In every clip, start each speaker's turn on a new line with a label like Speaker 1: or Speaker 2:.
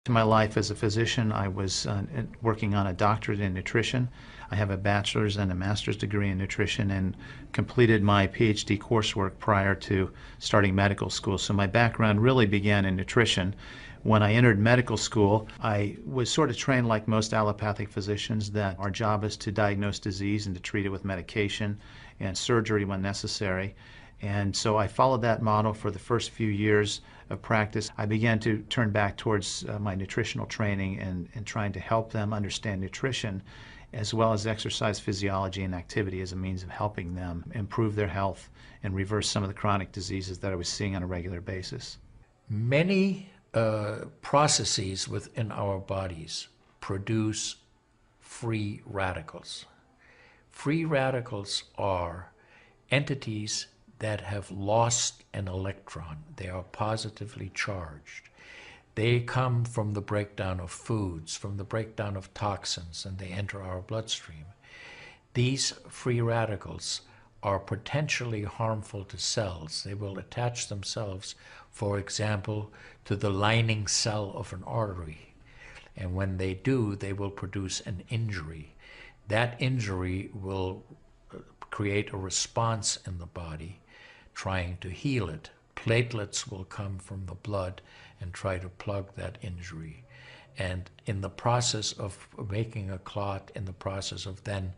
Speaker 1: In my life as a physician, I was working on a doctorate in nutrition. I have a bachelor's and a master's degree in nutrition and completed my PhD coursework prior to starting medical school. So my background really began in nutrition. When I entered medical school, I was sort of trained like most allopathic physicians that our job is to diagnose disease and to treat it with medication and surgery when necessary. And so I followed that model for the first few years of practice. I began to turn back towards my nutritional training and trying to help them understand nutrition as well as exercise physiology and activity as a means of helping them improve their health and reverse some of the chronic diseases that I was seeing on a regular basis.
Speaker 2: Many processes within our bodies produce free radicals. Free radicals are entities that have lost an electron. They are positively charged. They come from the breakdown of foods, from the breakdown of toxins, and they enter our bloodstream. These free radicals are potentially harmful to cells. They will attach themselves, for example, to the lining cell of an artery. And when they do, they will produce an injury. That injury will create a response in the body trying to heal it. Platelets will come from the blood and try to plug that injury. And in the process of making a clot, in the process of then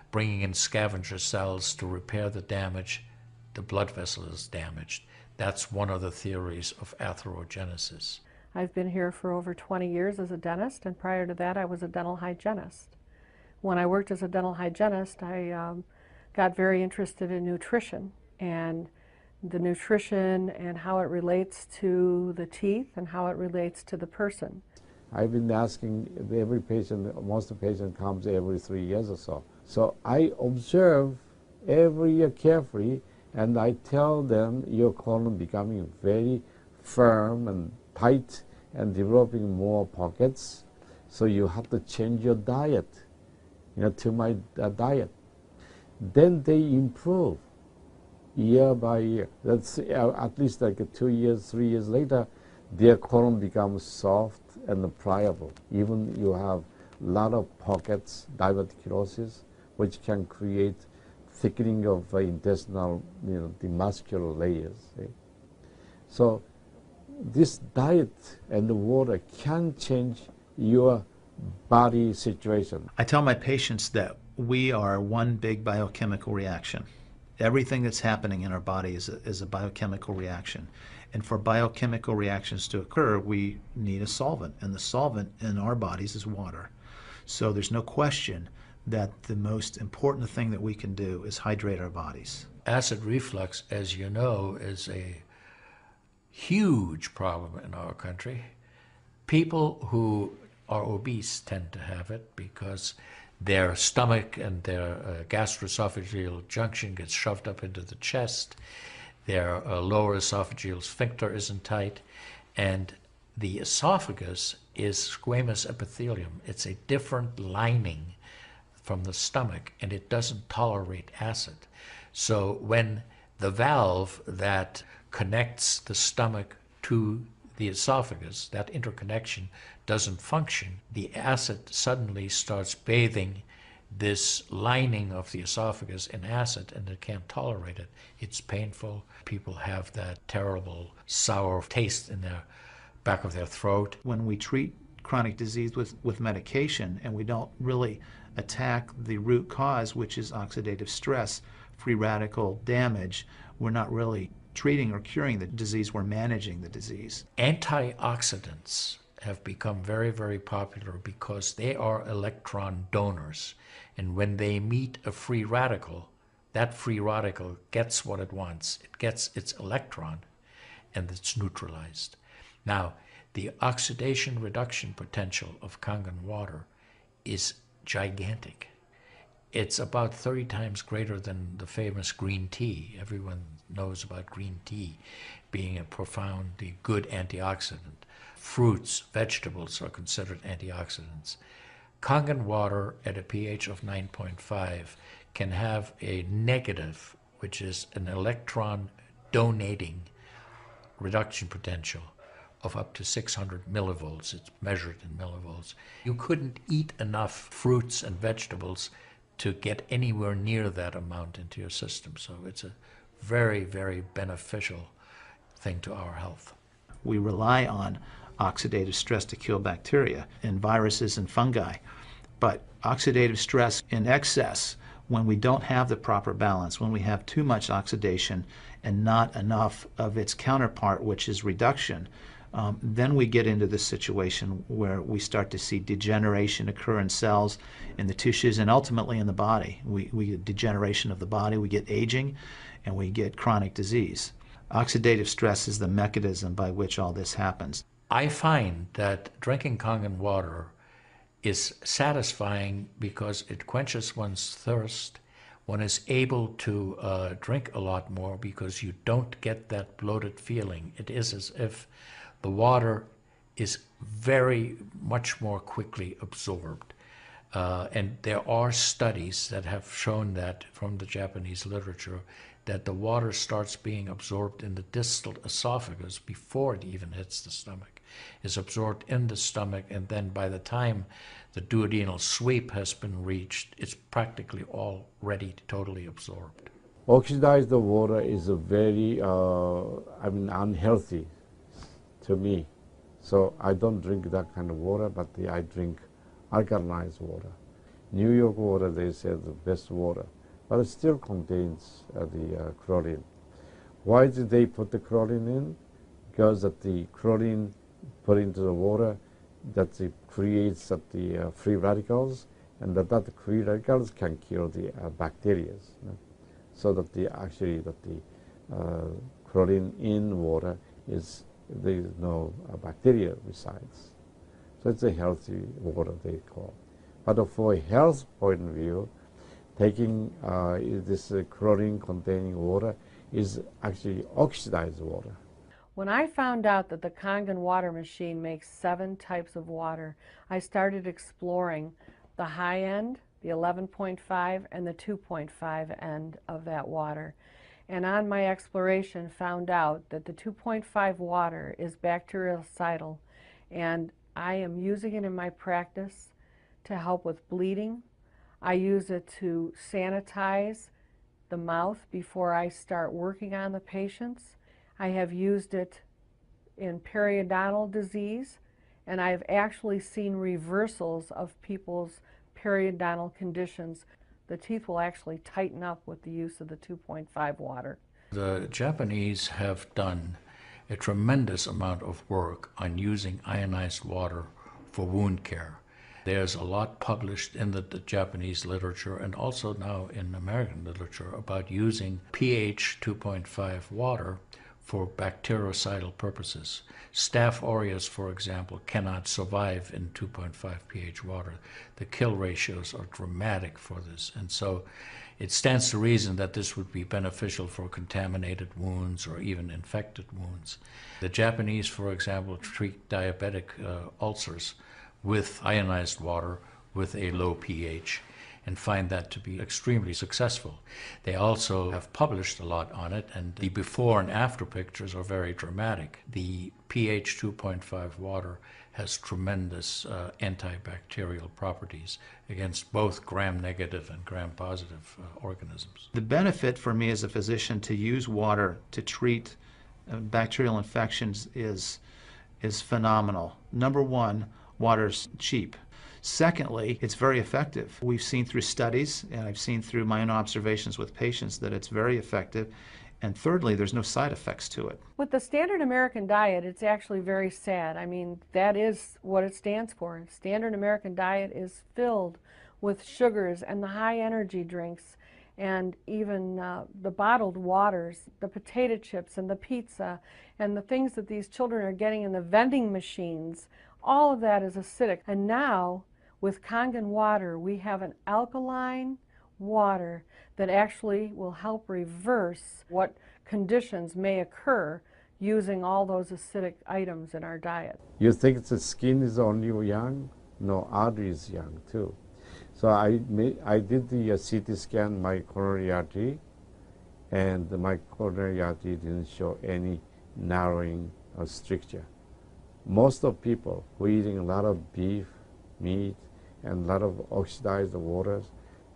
Speaker 2: bringing in scavenger cells to repair the damage, the blood vessel is damaged. That's one of the theories of atherogenesis.
Speaker 3: I've been here for over 20 years as a dentist, and prior to that I was a dental hygienist. When I worked as a dental hygienist, I got very interested in nutrition and the nutrition and how it relates to the teeth and how it relates to the person.
Speaker 4: I've been asking every patient, most of the patient comes every 3 years or so. So I observe every year carefully, and I tell them your colon becoming very firm and tight and developing more pockets, so you have to change your diet, to my diet. Then they improve year by year. That's at least like 2 years, 3 years later, their colon becomes soft and pliable. Even you have a lot of pockets, diverticulosis, which can create thickening of intestinal, the muscular layers. So this diet and the water can change your body situation.
Speaker 1: I tell my patients that we are one big biochemical reaction. Everything that's happening in our body is a biochemical reaction. And for biochemical reactions to occur, we need a solvent. And the solvent in our bodies is water. So there's no question that the most important thing that we can do is hydrate our bodies.
Speaker 2: Acid reflux, as you know, is a huge problem in our country. People who are obese tend to have it because their stomach and their gastroesophageal junction gets shoved up into the chest. Their lower esophageal sphincter isn't tight, and the esophagus is squamous epithelium. It's a different lining from the stomach, and it doesn't tolerate acid. So when the valve that connects the stomach to the esophagus, that interconnection doesn't function, the acid suddenly starts bathing this lining of the esophagus in acid, and it can't tolerate it. It's painful. People have that terrible sour taste in the back of their throat.
Speaker 1: When we treat chronic disease with medication and we don't really attack the root cause, which is oxidative stress, free radical damage, we're not really treating or curing the disease, we're managing the disease.
Speaker 2: Antioxidants have become very, very popular because they are electron donors. And when they meet a free radical, that free radical gets what it wants. It gets its electron, and it's neutralized. Now, the oxidation reduction potential of Kangen water is gigantic. It's about 30 times greater than the famous green tea. Everyone knows about green tea being a profoundly good antioxidant. Fruits, vegetables are considered antioxidants. Kangen water at a pH of 9.5 can have a negative, which is an electron donating reduction potential, of up to 600 millivolts. It's measured in millivolts. You couldn't eat enough fruits and vegetables to get anywhere near that amount into your system. So it's a very, very beneficial thing to our health.
Speaker 1: We rely on oxidative stress to kill bacteria and viruses and fungi. But oxidative stress in excess, when we don't have the proper balance, when we have too much oxidation and not enough of its counterpart, which is reduction, then we get into this situation where we start to see degeneration occur in cells, in the tissues, and ultimately in the body. We get degeneration of the body, we get aging, and we get chronic disease. Oxidative stress is the mechanism by which all this happens.
Speaker 2: I find that drinking Kangen water is satisfying because it quenches one's thirst. One is able to drink a lot more because you don't get that bloated feeling. It is as if the water is very much more quickly absorbed. And there are studies that have shown that from the Japanese literature, that the water starts being absorbed in the distal esophagus before it even hits the stomach. It's absorbed in the stomach, and then by the time the duodenal sweep has been reached, it's practically already totally absorbed.
Speaker 4: Oxidized water is a very, unhealthy to me. So I don't drink that kind of water, but I drink alkalized water. New York water, they say, the best water, but it still contains the chlorine. Why did they put the chlorine in? Because that the chlorine put into the water, that it creates the free radicals, and that free radicals can kill the bacteria. So that the chlorine in water is, there is no bacteria resides. So it's a healthy water, they call. But for a health point of view, taking this chlorine-containing water is actually oxidized water.
Speaker 3: When I found out that the Kangen water machine makes 7 types of water, I started exploring the high end, the 11.5, and the 2.5 end of that water. And on my exploration, found out that the 2.5 water is bactericidal, and I am using it in my practice to help with bleeding. I use it to sanitize the mouth before I start working on the patients. I have used it in periodontal disease, and I've actually seen reversals of people's periodontal conditions. The teeth will actually tighten up with the use of the 2.5 water.
Speaker 2: The Japanese have done a tremendous amount of work on using ionized water for wound care. There's a lot published in the Japanese literature and also now in American literature about using pH 2.5 water for bactericidal purposes. Staph aureus, for example, cannot survive in 2.5 pH water. The kill ratios are dramatic for this, and so it stands to reason that this would be beneficial for contaminated wounds or even infected wounds. The Japanese, for example, treat diabetic ulcers with ionized water with a low pH and find that to be extremely successful. They also have published a lot on it, and the before and after pictures are very dramatic. The pH 2.5 water has tremendous antibacterial properties against both gram-negative and gram-positive organisms.
Speaker 1: The benefit for me as a physician to use water to treat bacterial infections is phenomenal. Number one, water's cheap. Secondly, it's very effective. We've seen through studies, and I've seen through my own observations with patients, that it's very effective. And thirdly, there's no side effects to it.
Speaker 3: With the standard American diet, it's actually very sad. I mean, that is what it stands for. Standard American diet is filled with sugars and the high energy drinks, and even the bottled waters, the potato chips and the pizza, and the things that these children are getting in the vending machines. All of that is acidic. And now, with Kangen water, we have an alkaline water that actually will help reverse what conditions may occur using all those acidic items in our diet.
Speaker 4: You think the skin is only young? No, artery is young too. So I did the CT scan, my coronary artery, and my coronary artery didn't show any narrowing or stricture. most of people who are eating a lot of beef, meat, and a lot of oxidized waters,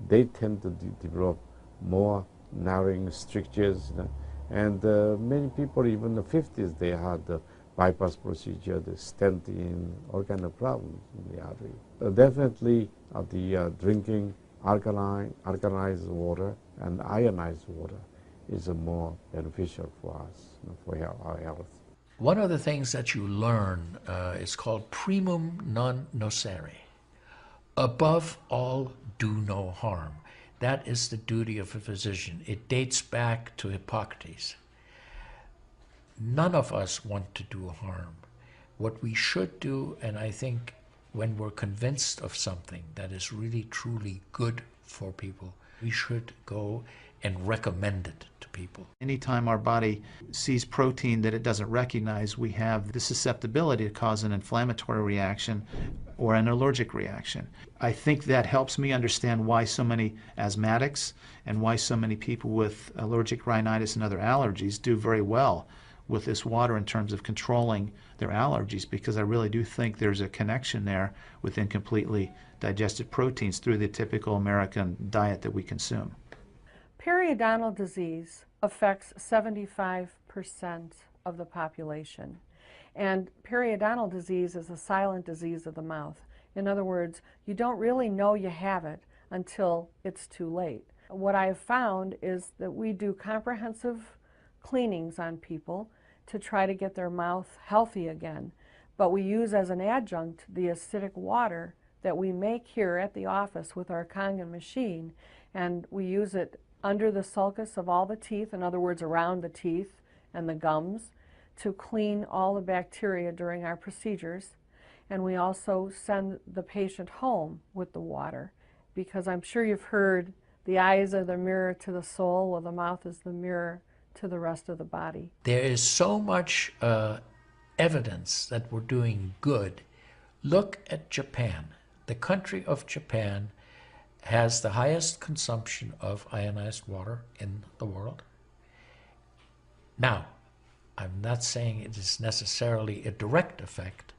Speaker 4: they tend to develop more narrowing strictures. And many people, even in the 50s, they had the bypass procedure, the stent in, all kind of problems in the artery. Definitely the drinking alkalized water and ionized water is more beneficial for us, for our health.
Speaker 2: One of the things that you learn is called primum non nocere. Above all, do no harm. That is the duty of a physician. It dates back to Hippocrates. None of us want to do harm. What we should do, and I think when we're convinced of something that is really truly good for people, we should go and recommend it to people.
Speaker 1: Anytime our body sees protein that it doesn't recognize, we have the susceptibility to cause an inflammatory reaction or an allergic reaction. I think that helps me understand why so many asthmatics and why so many people with allergic rhinitis and other allergies do very well with this water in terms of controlling their allergies, because I really do think there's a connection there with incompletely digested proteins through the typical American diet that we consume.
Speaker 3: Periodontal disease affects 75% of the population. And periodontal disease is a silent disease of the mouth. In other words, you don't really know you have it until it's too late. What I have found is that we do comprehensive cleanings on people to try to get their mouth healthy again. But we use as an adjunct the acidic water that we make here at the office with our Kangen machine, and we use it under the sulcus of all the teeth, in other words, around the teeth and the gums, to clean all the bacteria during our procedures. And we also send the patient home with the water, because I'm sure you've heard the eyes are the mirror to the soul, well, the mouth is the mirror to the rest of the body.
Speaker 2: There is so much evidence that we're doing good. Look at Japan. The country of Japan has the highest consumption of ionized water in the world. Now, I'm not saying it is necessarily a direct effect,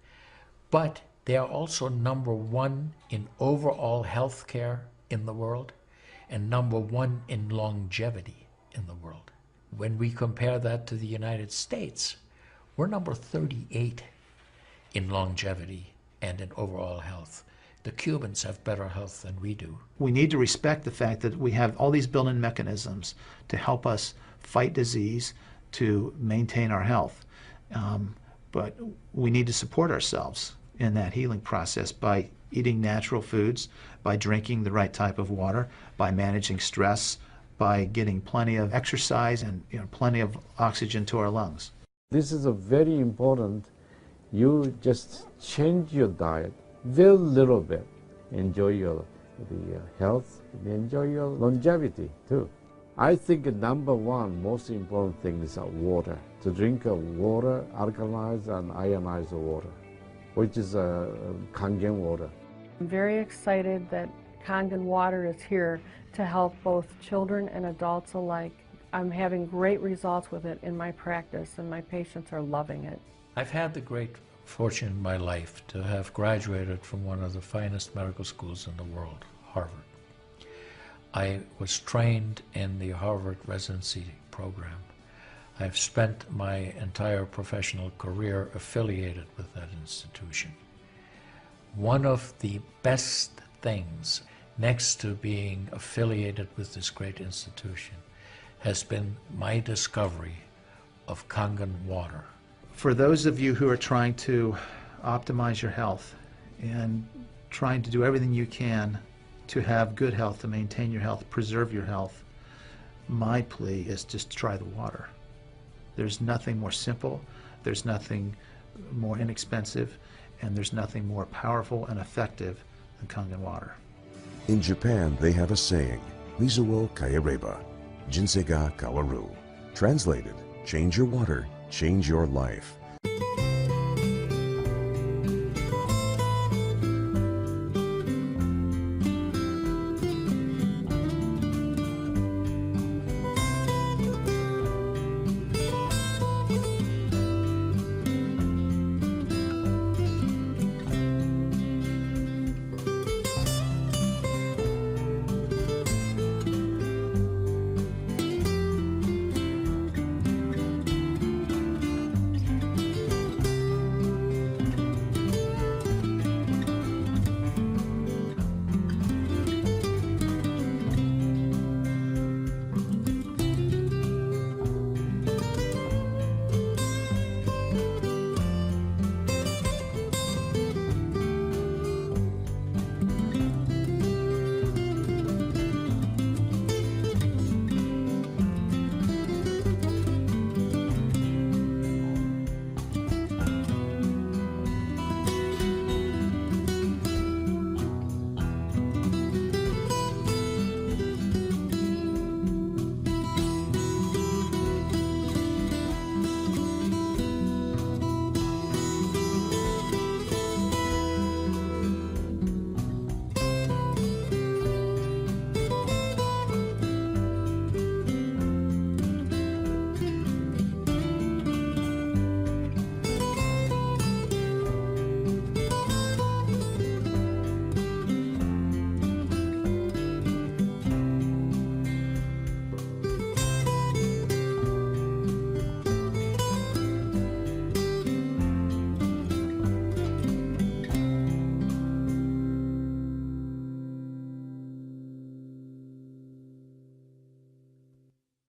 Speaker 2: but they are also #1 in overall health care in the world and #1 in longevity in the world. When we compare that to the United States, we're number 38 in longevity and in overall health. The Cubans have better health than we do.
Speaker 1: We need to respect the fact that we have all these built-in mechanisms to help us fight disease, to maintain our health. But we need to support ourselves in that healing process by eating natural foods, by drinking the right type of water, by managing stress, by getting plenty of exercise and plenty of oxygen to our lungs.
Speaker 4: This is a very important. You just change your diet very little bit. Enjoy the health, enjoy your longevity too. I think #1 most important thing is water. To drink water, alkalized and ionized water, which is Kangen water.
Speaker 3: I'm very excited that Kangen water is here to help both children and adults alike. I'm having great results with it in my practice, and my patients are loving it.
Speaker 2: I've had the great fortune in my life to have graduated from one of the finest medical schools in the world, Harvard. I was trained in the Harvard residency program. I've spent my entire professional career affiliated with that institution. One of the best things, next to being affiliated with this great institution, has been my discovery of Kangen water.
Speaker 1: For those of you who are trying to optimize your health and trying to do everything you can to have good health, to maintain your health, preserve your health, my plea is just try the water. There's nothing more simple, there's nothing more inexpensive, and there's nothing more powerful and effective than Kangen water.
Speaker 5: In Japan, they have a saying, Mizuo kaereba, jinsei ga kawaru. Translated, change your water, change your life.